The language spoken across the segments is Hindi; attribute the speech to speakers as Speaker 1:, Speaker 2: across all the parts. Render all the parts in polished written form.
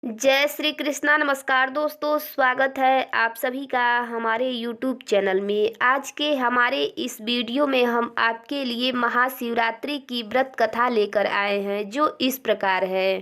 Speaker 1: जय श्री कृष्णा। नमस्कार दोस्तों, स्वागत है आप सभी का हमारे यूट्यूब चैनल में। आज के हमारे इस वीडियो में हम आपके लिए महाशिवरात्रि की व्रत कथा लेकर आए हैं, जो इस प्रकार है।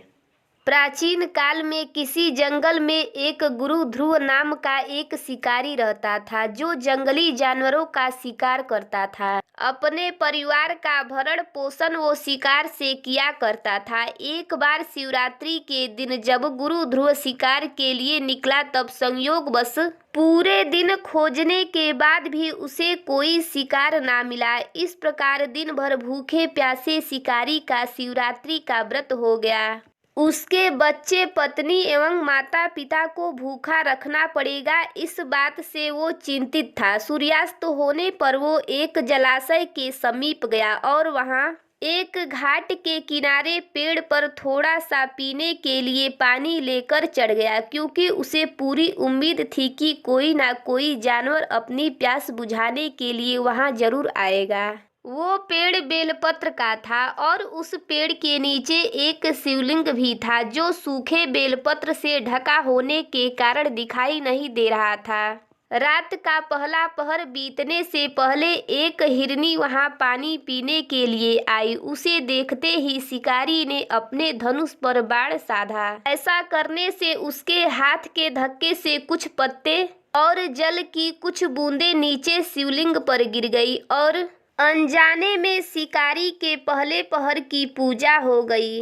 Speaker 1: प्राचीन काल में किसी जंगल में एक गुरु ध्रुव नाम का एक शिकारी रहता था, जो जंगली जानवरों का शिकार करता था। अपने परिवार का भरण पोषण वो शिकार से किया करता था। एक बार शिवरात्रि के दिन जब गुरु ध्रुव शिकार के लिए निकला, तब संयोगवश पूरे दिन खोजने के बाद भी उसे कोई शिकार ना मिला। इस प्रकार दिन भर भूखे प्यासे शिकारी का शिवरात्रि का व्रत हो गया। उसके बच्चे, पत्नी एवं माता पिता को भूखा रखना पड़ेगा, इस बात से वो चिंतित था। सूर्यास्त होने पर वो एक जलाशय के समीप गया और वहां एक घाट के किनारे पेड़ पर थोड़ा सा पीने के लिए पानी लेकर चढ़ गया, क्योंकि उसे पूरी उम्मीद थी कि कोई ना कोई जानवर अपनी प्यास बुझाने के लिए वहां जरूर आएगा। वो पेड़ बेलपत्र का था और उस पेड़ के नीचे एक शिवलिंग भी था, जो सूखे बेलपत्र से ढका होने के कारण दिखाई नहीं दे रहा था। रात का पहला पहर बीतने से पहले एक हिरनी वहां पानी पीने के लिए आई। उसे देखते ही शिकारी ने अपने धनुष पर बाण साधा। ऐसा करने से उसके हाथ के धक्के से कुछ पत्ते और जल की कुछ बूंदें नीचे शिवलिंग पर गिर गई और अनजाने में शिकारी के पहले पहर की पूजा हो गई।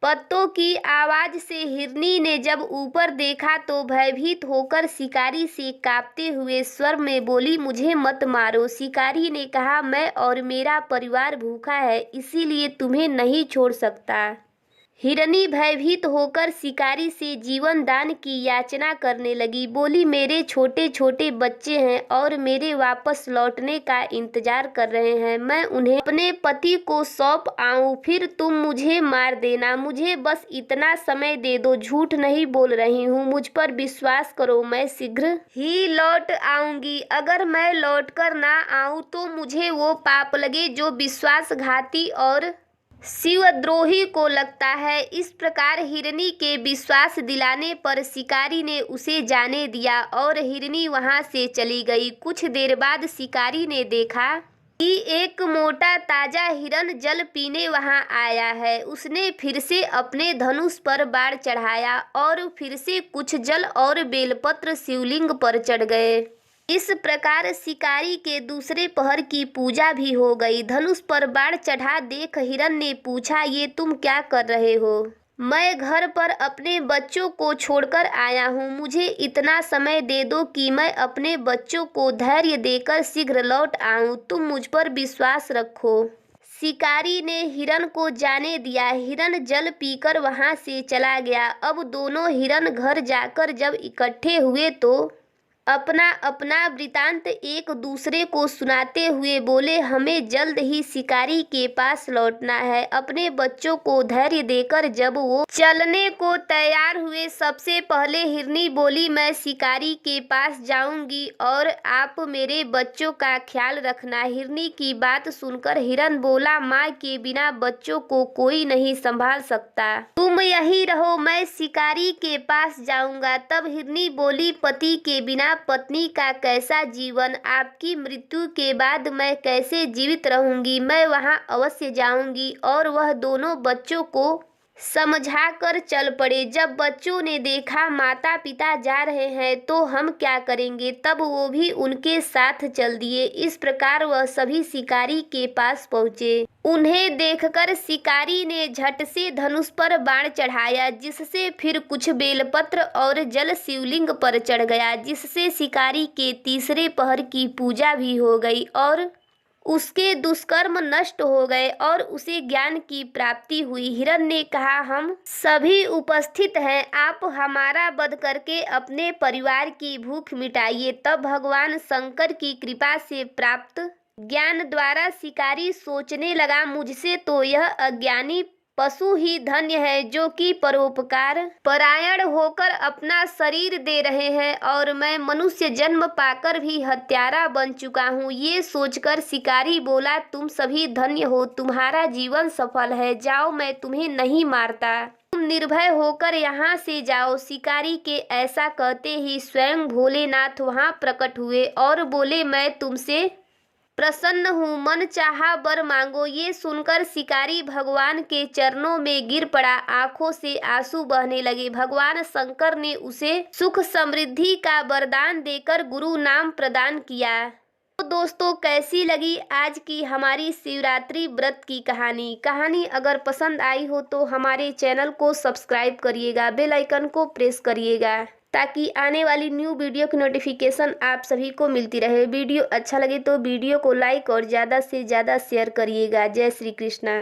Speaker 1: पत्तों की आवाज से हिरनी ने जब ऊपर देखा तो भयभीत होकर शिकारी से कांपते हुए स्वर में बोली, मुझे मत मारो। शिकारी ने कहा, मैं और मेरा परिवार भूखा है, इसीलिए तुम्हें नहीं छोड़ सकता। हिरनी भयभीत होकर शिकारी से जीवन दान की याचना करने लगी। बोली, मेरे छोटे छोटे बच्चे हैं और मेरे वापस लौटने का इंतजार कर रहे हैं। मैं उन्हें अपने पति को सौंप आऊं, फिर तुम मुझे मार देना। मुझे बस इतना समय दे दो, झूठ नहीं बोल रही हूँ, मुझ पर विश्वास करो, मैं शीघ्र ही लौट आऊंगी। अगर मैं लौट कर ना आऊं तो मुझे वो पाप लगे जो विश्वासघाती और शिवद्रोही को लगता है। इस प्रकार हिरनी के विश्वास दिलाने पर शिकारी ने उसे जाने दिया और हिरनी वहां से चली गई। कुछ देर बाद शिकारी ने देखा कि एक मोटा ताजा हिरन जल पीने वहां आया है। उसने फिर से अपने धनुष पर बाण चढ़ाया और फिर से कुछ जल और बेलपत्र शिवलिंग पर चढ़ गए। इस प्रकार शिकारी के दूसरे पहर की पूजा भी हो गई। धनुष पर बाण चढ़ा देख हिरन ने पूछा, ये तुम क्या कर रहे हो? मैं घर पर अपने बच्चों को छोड़कर आया हूँ। मुझे इतना समय दे दो कि मैं अपने बच्चों को धैर्य देकर शीघ्र लौट आऊँ। तुम मुझ पर विश्वास रखो। शिकारी ने हिरन को जाने दिया। हिरन जल पीकर वहां से चला गया। अब दोनों हिरन घर जाकर जब इकट्ठे हुए तो अपना अपना वृतांत एक दूसरे को सुनाते हुए बोले, हमें जल्द ही शिकारी के पास लौटना है। अपने बच्चों को धैर्य देकर जब वो चलने को तैयार हुए, सबसे पहले हिरनी बोली, मैं शिकारी के पास जाऊंगी और आप मेरे बच्चों का ख्याल रखना। हिरनी की बात सुनकर हिरन बोला, माँ के बिना बच्चों को कोई नहीं संभाल सकता, तुम यही रहो, मैं शिकारी के पास जाऊंगा। तब हिरनी बोली, पति के बिना पत्नी का कैसा जीवन, आपकी मृत्यु के बाद मैं कैसे जीवित रहूंगी। मैं वहां अवश्य जाऊंगी। और वह दोनों बच्चों को समझा कर चल पड़े। जब बच्चों ने देखा माता पिता जा रहे हैं तो हम क्या करेंगे, तब वो भी उनके साथ चल दिए। इस प्रकार वह सभी शिकारी के पास पहुँचे। उन्हें देखकर शिकारी ने झट से धनुष पर बाण चढ़ाया, जिससे फिर कुछ बेलपत्र और जल शिवलिंग पर चढ़ गया, जिससे शिकारी के तीसरे पहर की पूजा भी हो गई और उसके दुष्कर्म नष्ट हो गए और उसे ज्ञान की प्राप्ति हुई। हिरन ने कहा, हम सभी उपस्थित हैं, आप हमारा वध करके अपने परिवार की भूख मिटाइए। तब भगवान शंकर की कृपा से प्राप्त ज्ञान द्वारा शिकारी सोचने लगा, मुझसे तो यह अज्ञानी पशु ही धन्य है, जो कि परोपकार परायण होकर अपना शरीर दे रहे हैं, और मैं मनुष्य जन्म पाकर भी हत्यारा बन चुका हूँ। ये सोचकर शिकारी बोला, तुम सभी धन्य हो, तुम्हारा जीवन सफल है, जाओ, मैं तुम्हें नहीं मारता। तुम निर्भय होकर यहाँ से जाओ। शिकारी के ऐसा कहते ही स्वयं भोलेनाथ वहाँ प्रकट हुए और बोले, मैं तुमसे प्रसन्न हूँ, मन चाहा वर मांगो। ये सुनकर शिकारी भगवान के चरणों में गिर पड़ा, आंखों से आंसू बहने लगे। भगवान शंकर ने उसे सुख समृद्धि का वरदान देकर गुरु नाम प्रदान किया। तो दोस्तों, कैसी लगी आज की हमारी शिवरात्रि व्रत की कहानी अगर पसंद आई हो तो हमारे चैनल को सब्सक्राइब करिएगा, बेल आइकन को प्रेस करिएगा ताकि आने वाली न्यू वीडियो की नोटिफिकेशन आप सभी को मिलती रहे। वीडियो अच्छा लगे तो वीडियो को लाइक और ज़्यादा से ज़्यादा शेयर करिएगा। जय श्री कृष्णा।